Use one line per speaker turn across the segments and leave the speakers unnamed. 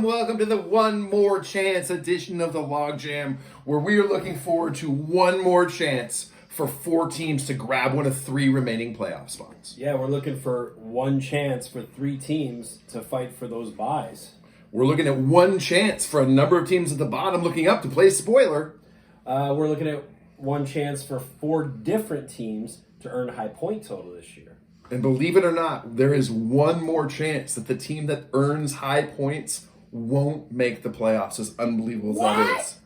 welcome to the One More Chance edition of the LOGJAM, where we are looking forward to one more chance for 4 teams to grab one of 3 remaining playoff spots.
Yeah, we're looking for one chance for 3 teams to fight for those buys.
We're looking at one chance for a number of teams at the bottom looking up to play spoiler.
We're looking at one chance for 4 different teams to earn a high point total this year.
And believe it or not, there is one more chance that the team that earns high points won't make the playoffs, as unbelievable as that is.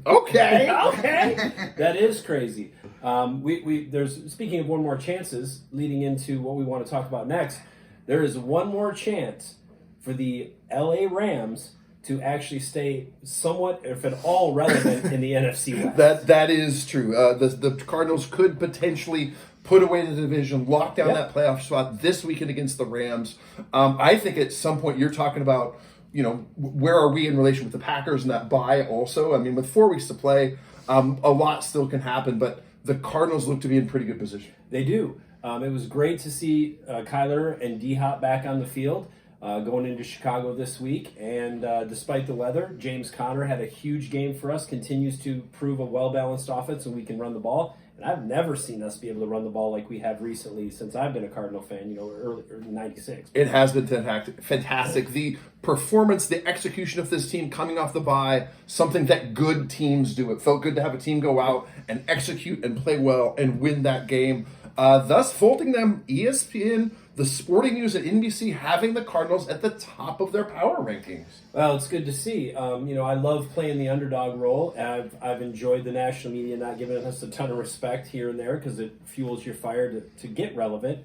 Okay.
Okay. That is crazy. There's speaking of one more chances, leading into what we want to talk about next, there is one more chance for the LA Rams to actually stay somewhat, if at all, relevant in the NFC West.
That is true. The Cardinals could potentially put away the division, lock down that playoff spot this weekend against the Rams. I think at some point you're talking about, where are we in relation with the Packers and that bye also? I mean, with 4 weeks to play, a lot still can happen, but the Cardinals look to be in pretty good position.
They do. It was great to see Kyler and D-Hop back on the field. Going into Chicago this week, and despite the weather, James Conner had a huge game for us, continues to prove a well-balanced offense and we can run the ball, and I've never seen us be able to run the ball like we have recently since I've been a Cardinal fan, early 96.
It has been fantastic. The performance, the execution of this team coming off the bye, something that good teams do. It felt good to have a team go out and execute and play well and win that game, thus folding them ESPN, the Sporting News at NBC having the Cardinals at the top of their power rankings.
Well, it's good to see. I love playing the underdog role. I've enjoyed the national media not giving us a ton of respect here and there because it fuels your fire to get relevant.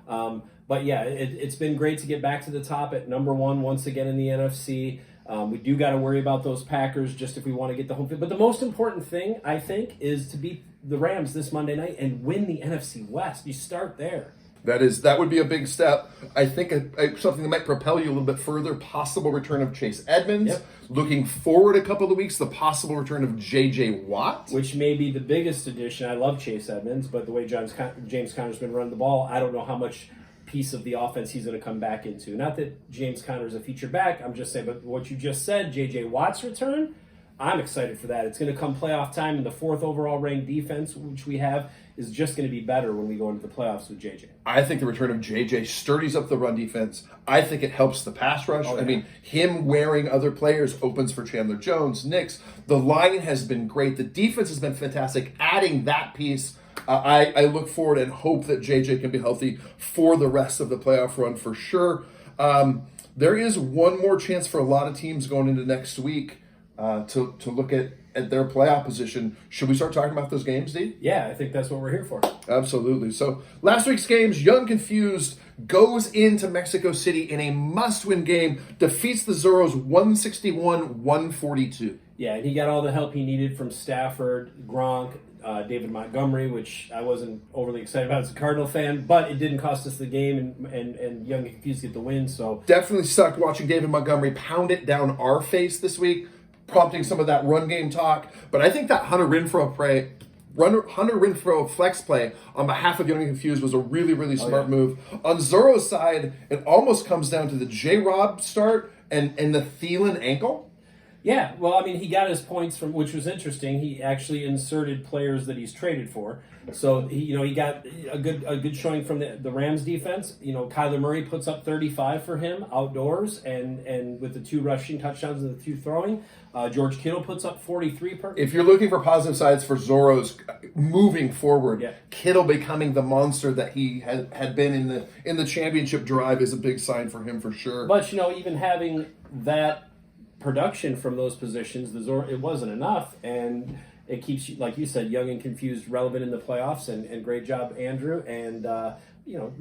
But yeah, it's been great to get back to the top at number 1 once again in the NFC. We do got to worry about those Packers just if we want to get the home field. But the most important thing, I think, is to beat the Rams this Monday night and win the NFC West. You start there.
That would be a big step. I think something that might propel you a little bit further, possible return of Chase Edmonds.
Yep.
Looking forward a couple of weeks, the possible return of J.J. Watt.
Which may be the biggest addition. I love Chase Edmonds, but the way James Conner's been running the ball, I don't know how much piece of the offense he's going to come back into. Not that James Conner's a feature back, I'm just saying, but what you just said, J.J. Watt's return, I'm excited for that. It's going to come playoff time, and the 4th overall ranked defense, which we have, is just going to be better when we go into the playoffs with JJ.
I think the return of JJ sturdies up the run defense. I think it helps the pass rush.
Oh, yeah.
I mean, him wearing other players opens for Chandler Jones, Knicks. The line has been great. The defense has been fantastic. Adding that piece, I look forward and hope that JJ can be healthy for the rest of the playoff run for sure. There is one more chance for a lot of teams going into next week to look at their playoff position. Should we start talking about those games, D?
Yeah, I think that's what we're here for.
Absolutely. So last week's games, Young Confused goes into Mexico City in a must-win game, defeats the Zorros 161-142.
Yeah, and he got all the help he needed from Stafford, Gronk, David Montgomery, which I wasn't overly excited about as a Cardinal fan, but it didn't cost us the game, and Young and Confused get the win. So
definitely sucked watching David Montgomery pound it down our face this week, prompting some of that run game talk. But I think that Hunter Renfrow flex play on behalf of Young and Confused was a really, really smart move. On Zorro's side, it almost comes down to the J-Rob start and the Thielen ankle.
Yeah, well, I mean, he got his points from, which was interesting. He actually inserted players that he's traded for. So, he got a good showing from the Rams defense. Kyler Murray puts up 35 for him outdoors and with the 2 rushing touchdowns and the 2 throwing. George Kittle puts up 43 per.
If you're looking for positive sides for Zorro's moving forward,
yeah.
Kittle becoming the monster that he had been in the championship drive is a big sign for him for sure.
But, even having that production from those positions, it wasn't enough, and it keeps you, like you said, Young and Confused relevant in the playoffs, and great job, Andrew. And the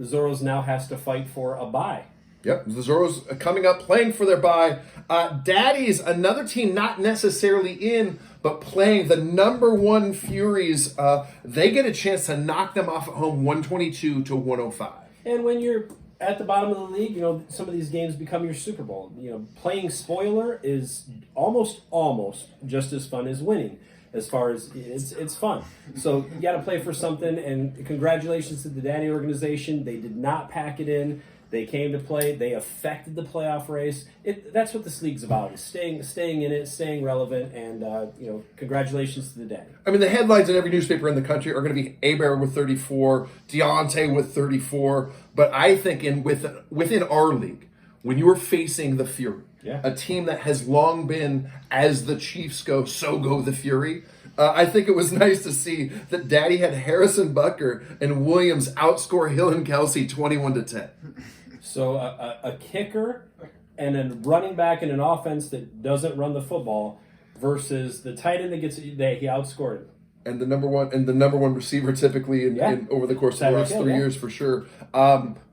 Zorros now has to fight for a bye.
Yep, the Zorros coming up, playing for their bye. Daddies, another team not necessarily in, but playing the number 1 Furies. They get a chance to knock them off at home 122-105.
And when you're at the bottom of the league, some of these games become your Super Bowl. Playing spoiler is almost just as fun as winning. As far as it's fun. So you got to play for something, and congratulations to the Daddy organization. They did not pack it in. They came to play. They affected the playoff race. That's what this league's about: is staying in it, staying relevant, and congratulations to the day.
I mean, the headlines in every newspaper in the country are going to be Abear with 34, Deontay with 34. But I think within our league, when you are facing the Fury, a team that has long been, as the Chiefs go, so go the Fury. I think it was nice to see that Daddy had Harrison Butker and Williams outscore Hill and Kelsey 21-10.
So a kicker and a running back in an offense that doesn't run the football versus the tight end that he outscored him.
And the number one receiver typically in over the course of the last 3 years for sure.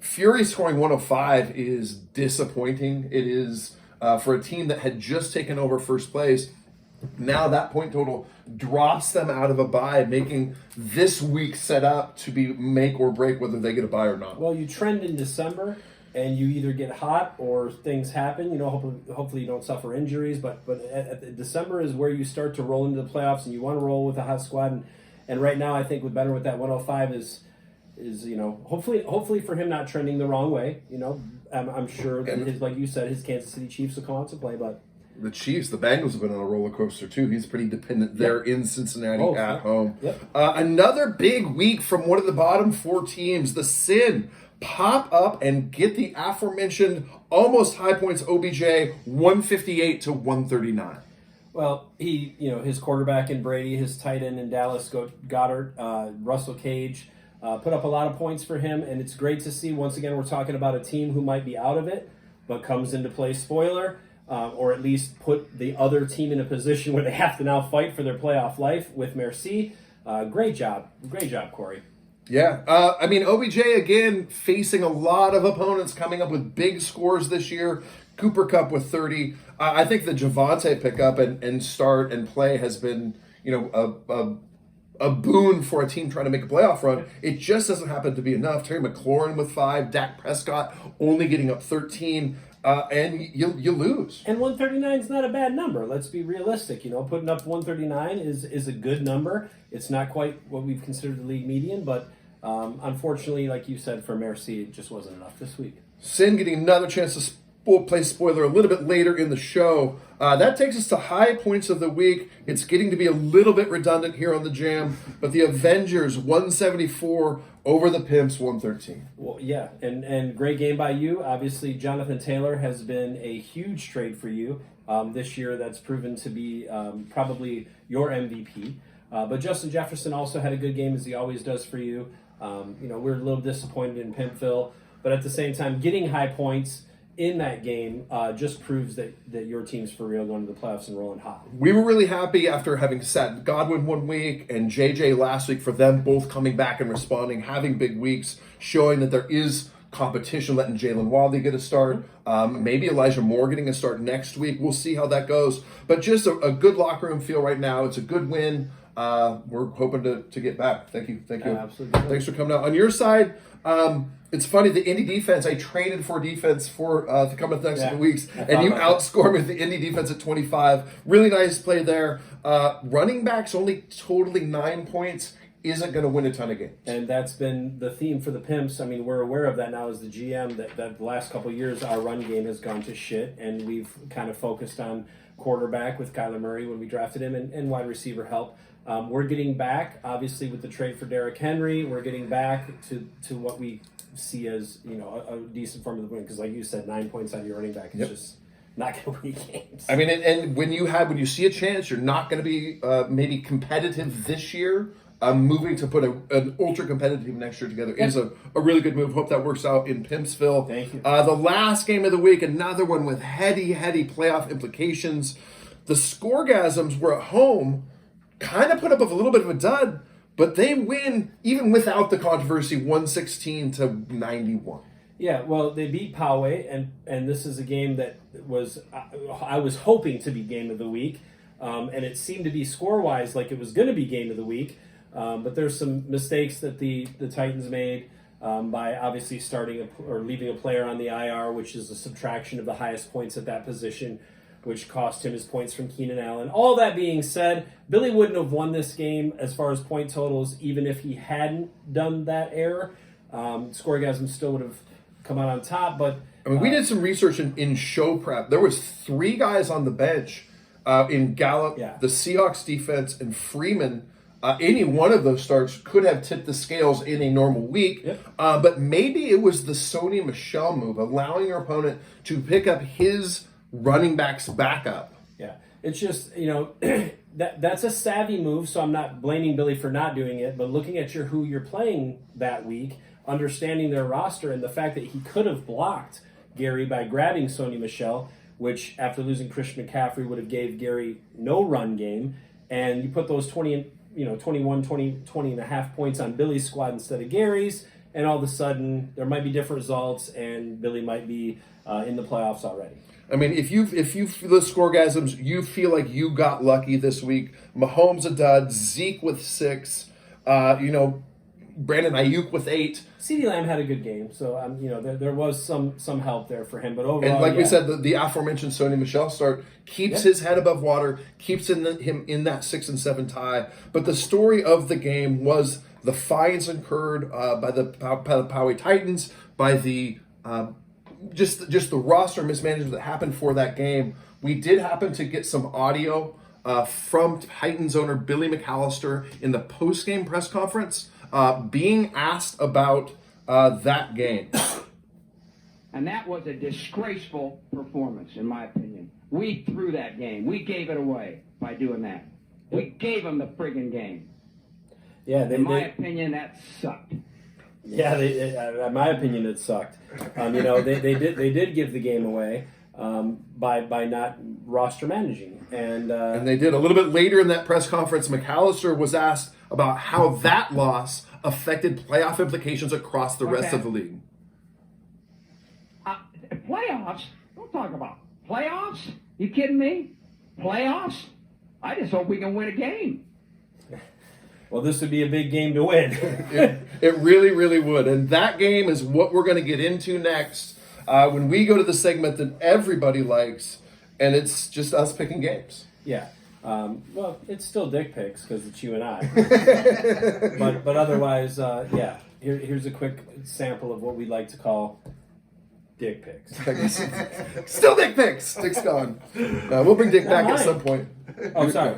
Fury scoring 105 is disappointing. It is for a team that had just taken over first place. Now that point total drops them out of a bye, making this week set up to be make or break whether they get a bye or not.
Well, you trend in December, and you either get hot or things happen. Hopefully you don't suffer injuries. But December is where you start to roll into the playoffs, and you want to roll with a hot squad. And right now, I think with that 105 is hopefully for him not trending the wrong way. I'm sure that like you said, his Kansas City Chiefs will come out to play, but.
The Chiefs, the Bengals have been on a roller coaster too. He's pretty dependent there in Cincinnati at home. Another big week from one of the bottom 4 teams. The Sin pop up and get the aforementioned almost high points OBJ 158 to 139.
Well, his quarterback in Brady, his tight end in Dallas, Goddard, Russell Cage, put up a lot of points for him, and it's great to see. Once again, we're talking about a team who might be out of it, but comes into play spoiler. Or at least put the other team in a position where they have to now fight for their playoff life with Merci. Great job, Corey.
Yeah, OBJ again facing a lot of opponents coming up with big scores this year. Cooper Kupp with 30. I think the Javonte pickup and start and play has been a boon for a team trying to make a playoff run. It just doesn't happen to be enough. Terry McLaurin with 5. Dak Prescott only getting up 13. And you lose.
And 139 is not a bad number. Let's be realistic. Putting up 139 is a good number. It's not quite what we've considered the league median, but unfortunately, like you said, for Merci, it just wasn't enough this week.
Sin getting another chance to play spoiler a little bit later in the show. That takes us to high points of the week. It's getting to be a little bit redundant here on the Jam, but the Avengers 174 over the Pimps 113.
Well, yeah, and great game by you. Obviously, Jonathan Taylor has been a huge trade for you this year. That's proven to be probably your MVP. But Justin Jefferson also had a good game, as he always does for you. We're a little disappointed in Pimpville, but at the same time, getting high points in that game just proves that your team's for real going to the playoffs and rolling hot.
We were really happy after having sat Godwin 1 week and JJ last week for them both coming back and responding, having big weeks, showing that there is competition, letting Jalen Wadley get a start. Maybe Elijah Moore getting a start next week. We'll see how that goes. But just a good locker room feel right now. It's a good win. We're hoping to get back. Thank you.
Absolutely.
Thanks for coming out. On your side, it's funny, the Indy defense, I traded for defense for to come up the next couple weeks, and you outscore me with the Indy defense at 25. Really nice play there. Running backs only totaling 9 points isn't going to win a ton of games.
And that's been the theme for the Pimps. I mean, we're aware of that now as the GM, that the last couple of years our run game has gone to shit, and we've kind of focused on quarterback with Kyler Murray when we drafted him and wide receiver help. We're getting back, obviously, with the trade for Derrick Henry. We're getting back to what we see as a decent form of the win, because like you said, 9 points on your running back is just not going to win games.
I mean, and when you see a chance, you're not going to be maybe competitive this year. Moving to put an ultra competitive team next year together is a really good move. Hope that works out in Pimpsville.
Thank you.
The last game of the week, another one with heady playoff implications. The Scoregasms were at home, kind of put up a little bit of a dud, but they win even without the controversy, 116 to 91.
Yeah, well, they beat Poway, and this is a game that I was hoping to be game of the week, and it seemed to be score-wise like it was going to be game of the week. But there's some mistakes that the Titans made by obviously starting or leaving a player on the IR, which is a subtraction of the highest points at that position, which cost him his points from Keenan Allen. All that being said, Billy wouldn't have won this game as far as point totals even if he hadn't done that error. Scoregasm still would have come out on top. But
I mean, we did some research in show prep. There was 3 guys on the bench in Gallup, the Seahawks defense, and Freeman. Any one of those starts could have tipped the scales in a normal week. But maybe it was the Sony Michel move, allowing your opponent to pick up his running back's backup.
Yeah, it's just, that's a savvy move, so I'm not blaming Billy for not doing it, but looking at who you're playing that week, understanding their roster, and the fact that he could have blocked Gary by grabbing Sony Michel, which after losing Christian McCaffrey would have gave Gary no run game, and you put those 21, 20 and a half points on Billy's squad instead of Gary's, and all of a sudden there might be different results, and Billy might be in the playoffs already.
I mean, if you feel the scoregasms, you feel like you got lucky this week. Mahomes a dud, Zeke with 6, Brandon Ayuk with 8.
CeeDee Lamb had a good game, so there was some help there for him. But overall,
and like we said, the aforementioned Sony Michel start keeps his head above water, keeps him in that 6 and 7 tie. But the story of the game was the fines incurred by the Poway Titans, by the just the roster mismanagement that happened for that game. We did happen to get some audio from Titans owner Billy McAllister in the post-game press conference, being asked about that game.
And that was a disgraceful performance, in my opinion. We threw that game. We gave it away by doing that. We gave them the friggin' game.
Yeah,
in my opinion, that sucked.
Yeah, in my opinion, it sucked. They did give the game away by not roster managing, and
they did. A little bit later in that press conference, McAllister was asked about how that loss affected playoff implications across the rest of the league.
Playoffs? Don't talk about playoffs. You kidding me? Playoffs? I just hope we can win a game.
Well, this would be a big game to win.
It really, really would. And that game is what we're going to get into next when we go to the segment that everybody likes, and it's just us picking games.
Yeah. Well, it's still dick picks because it's you and I. but otherwise, here's a quick sample of what we like to call dick picks.
Still dick picks. Dick's gone. We'll bring Dick back at some point.
Oh, sorry.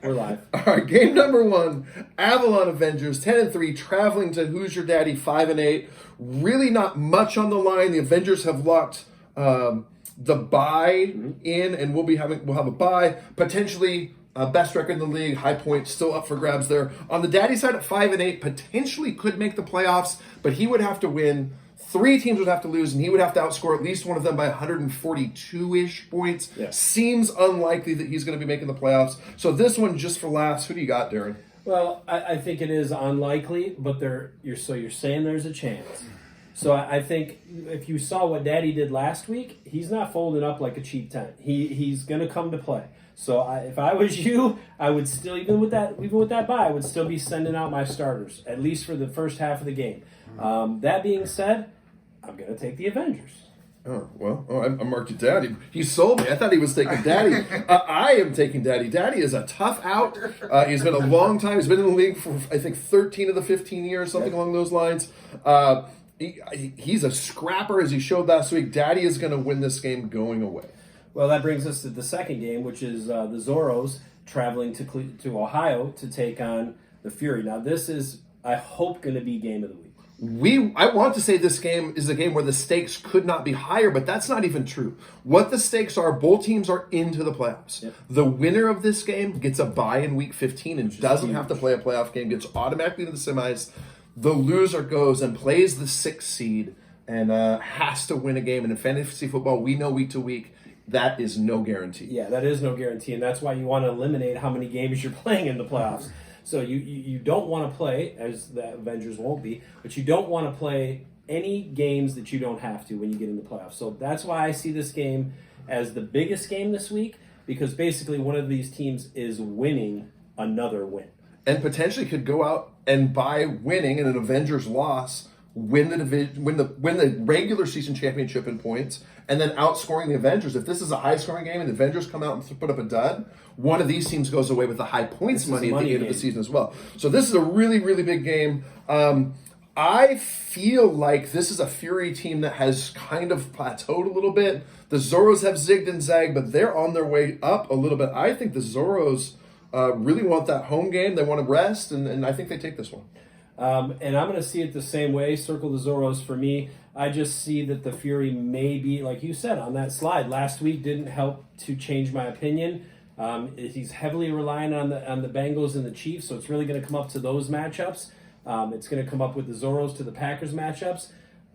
We're live.
All right, game number 1, Avalon Avengers, 10-3, traveling to Who's Your Daddy, 5-8. Really not much on the line. The Avengers have locked the bye in, and we'll have a bye. Potentially best record in the league, high point still up for grabs there. On the Daddy side at 5-8, potentially could make the playoffs, but he would have to win. 3 teams would have to lose, and he would have to outscore at least one of them by 142-ish points. Yeah. Seems unlikely that he's going to be making the playoffs. So this one, just for laughs, who do you got, Darren?
Well, I think it is unlikely, but you're saying there's a chance. So I think if you saw what Daddy did last week, he's not folding up like a cheap tent. He's going to come to play. So if I was you, I would still, even with that bye, I would still be sending out my starters, at least for the first half of the game. That being said, I'm going to take the Avengers.
Oh, well, I marked it down. He sold me. I thought he was taking Daddy. I am taking Daddy. Daddy is a tough out. He's been a long time. He's been in the league for, I think, 13 of the 15 years, something along those lines. He's a scrapper, as he showed last week. Daddy is going to win this game going away.
Well, that brings us to the second game, which is the Zorros traveling to Ohio to take on the Fury. Now, this is, I hope, going to be game of the week.
I want to say this game is a game where the stakes could not be higher, but that's not even true. What the stakes are, both teams are into the playoffs. Yep. The winner of this game gets a bye in week 15 and doesn't have to play a playoff game, gets automatically to the semis. The loser goes and plays the 6th seed and has to win a game. And in fantasy football, we know week to week, that is no guarantee.
Yeah, that is no guarantee, and that's why you want to eliminate how many games you're playing in the playoffs. So you don't want to play, as the Avengers won't be, but you don't want to play any games that you don't have to when you get in the playoffs. So that's why I see this game as the biggest game this week, because basically one of these teams is winning another win.
And potentially could go out and by winning in an Avengers loss, win the regular season championship in points, and then outscoring the Avengers. If this is a high scoring game and the Avengers come out and put up a dud, one of these teams goes away with the high points money at the end of the season as well. So this is a really, really big game. I feel like this is a Fury team that has kind of plateaued a little bit. The Zorros have zigged and zagged, but they're on their way up a little bit. I think the Zorros really want that home game. They want to rest, and I think they take this one.
And I'm going to see it the same way. Circle the Zorros for me. I just see that the Fury may be, like you said on that slide, last week didn't help to change my opinion. He's heavily relying on the Bengals and the Chiefs, so it's really going to come up to those matchups. It's going to come up with the Zorros to the Packers matchups.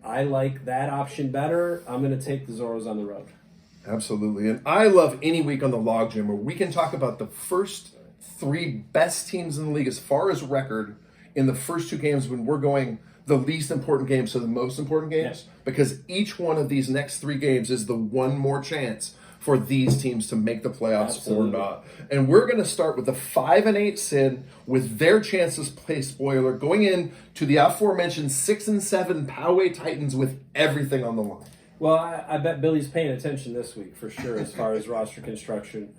I like that option better. I'm going to take the Zorros on the road.
Absolutely. And I love any week on the LOGJAM where we can talk about the first 3 best teams in the league as far as record in the first 2 games when we're going the least important games to the most important games, because each one of these next 3 games is the one more chance for these teams to make the playoffs or not. And we're going to start with the 5-8 SID with their chances play spoiler going in to the aforementioned 6-7 Poway Titans with everything on the line.
Well, I bet Billy's paying attention this week for sure as far as roster construction.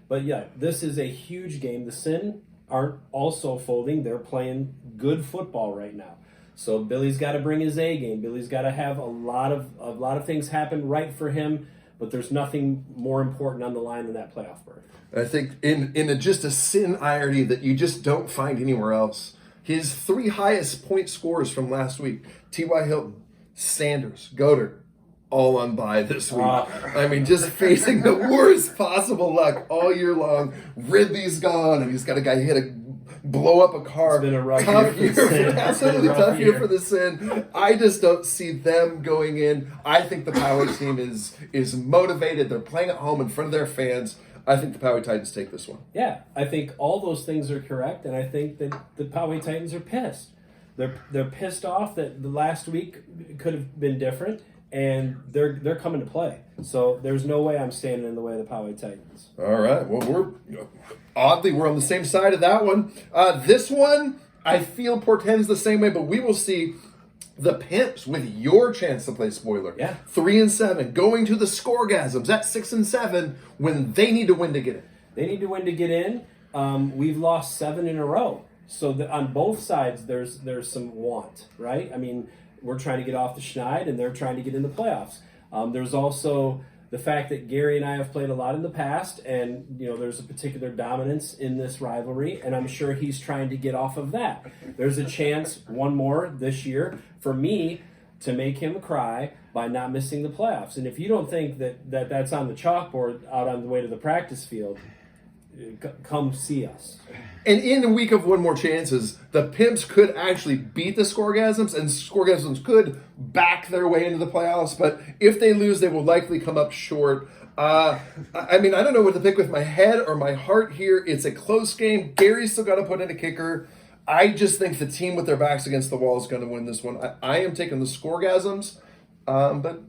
But yeah, this is a huge game. The Sin aren't also folding. They're playing good football right now. So Billy's got to bring his A game. Billy's got to have a lot of things happen right for him. But there's nothing more important on the line than that playoff berth.
I think in just a Sin irony that you just don't find anywhere else. His 3 highest point scorers from last week, T.Y. Hilton, Sanders, Goddard, all on bye this week. I mean, just facing the worst possible luck all year long. Ridley's gone, and he's got a guy blow up a car.
It's been a rough year for the Sin.
Absolutely tough year for the Sin. I just don't see them going in. I think the Poway team is motivated. They're playing at home in front of their fans. I think the Poway Titans take this one.
Yeah, I think all those things are correct, and I think that the Poway Titans are pissed. They're pissed off that the last week could have been different, and they're coming to play. So there's no way I'm standing in the way of the Poway Titans.
All right. Well, we're on the same side of that one. This one I feel portends the same way, but we will see the Pimps with your chance to play spoiler.
Yeah.
3-7 going to the Scoregasms at 6-7 when they need to win to get in.
They need to win to get in. We've lost 7 in a row. So on both sides, there's some want, right? I mean, we're trying to get off the schneid, and they're trying to get in the playoffs. There's also the fact that Gary and I have played a lot in the past, and there's a particular dominance in this rivalry, and I'm sure he's trying to get off of that. There's a chance, one more this year, for me to make him cry by not missing the playoffs. And if you don't think that's on the chalkboard out on the way to the practice field, come see us.
And in a week of one more chances, the Pimps could actually beat the Scoregasms, and Scoregasms could back their way into the playoffs. But if they lose, they will likely come up short. I mean, I don't know what to pick with my head or my heart here. It's a close game. Gary's still got to put in a kicker. I just think the team with their backs against the wall is going to win this one. I am taking the Scoregasms, but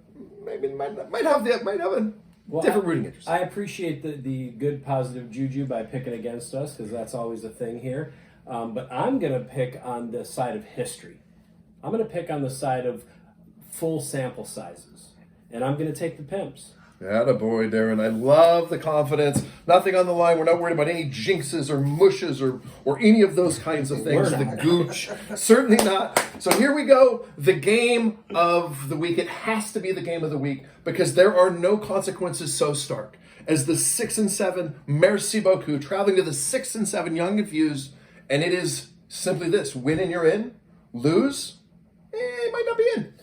maybe might have a different rooting interest.
I appreciate the good positive juju by picking against us, because that's always a thing here. But I'm going to pick on the side of history. I'm going to pick on the side of full sample sizes. And I'm going to take the Pimps.
Attaboy, Darren. I love the confidence. Nothing on the line. We're not worried about any jinxes or mushes or any of those kinds of things. The gooch. Certainly not. So here we go. The game of the week. It has to be the game of the week because there are no consequences so stark as the 6-7 Merci Beaucoup traveling to the 6-7 Young and Fused. And it is simply this. Win and you're in. Lose, might not be in.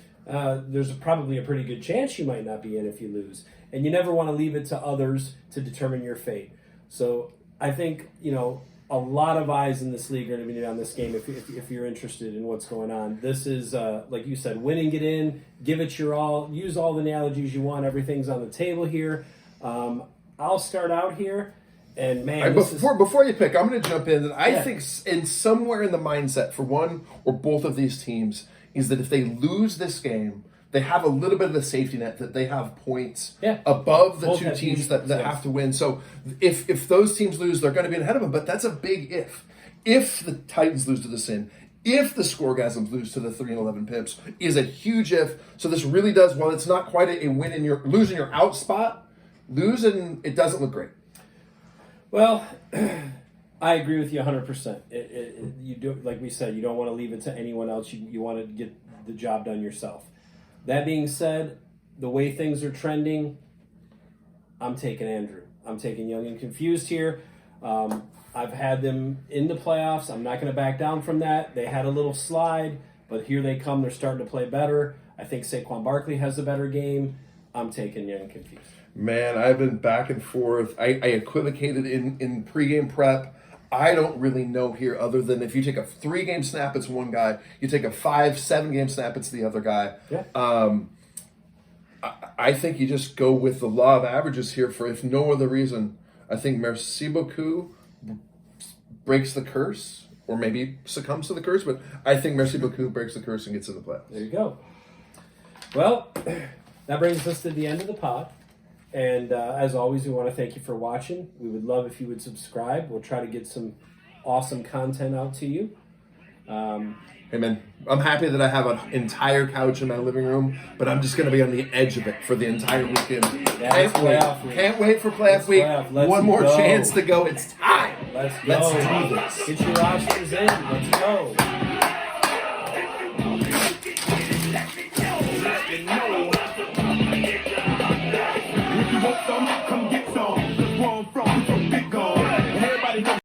There's probably a pretty good chance you might not be in if you lose. And you never want to leave it to others to determine your fate. So I think, a lot of eyes in this league are going to be on this game if you're interested in what's going on. This is, like you said, win and get in, give it your all, use all the analogies you want. Everything's on the table here. I'll start out here. And man,
before you pick, I'm going to jump in. And I think in somewhere in the mindset for one or both of these teams is that if they lose this game, they have a little bit of a safety net that they have points above the two teams that have to win. So if those teams lose, they're going to be ahead of them. But that's a big if. If the Titans lose to the Sin, if the Scoregasms lose to the 3-11 Pimps, is a huge if. So this really does, while it's not quite a win in your losing your out spot, lose and it doesn't look great.
Well, I agree with you 100%. You do, like we said, you don't want to leave it to anyone else. You want to get the job done yourself. That being said, the way things are trending, I'm taking Andrew. I'm taking Young and Confused here. I've had them in the playoffs. I'm not going to back down from that. They had a little slide, but here they come. They're starting to play better. I think Saquon Barkley has a better game. I'm taking Young and Confused.
Man, I've been back and forth. I equivocated in pregame prep. I don't really know here other than if you take a 3-game snap, it's one guy. You take a 5-7-game snap, it's the other guy.
Yeah.
I think you just go with the law of averages here for if no other reason. I think Merci Beaucoup breaks the curse, or maybe succumbs to the curse, but I think Merci Beaucoup breaks the curse and gets in the playoffs.
There you go. Well, that brings us to the end of the pod. And as always, we want to thank you for watching. We would love if you would subscribe. We'll try to get some awesome content out to you.
Hey man, I'm happy that I have an entire couch in my living room, but I'm just going to be on the edge of it for the entire weekend.
Yeah,
Can't wait for playoff week. One more chance to go. It's time.
Let's go.
Let's do this.
Get your rosters in. Let's go.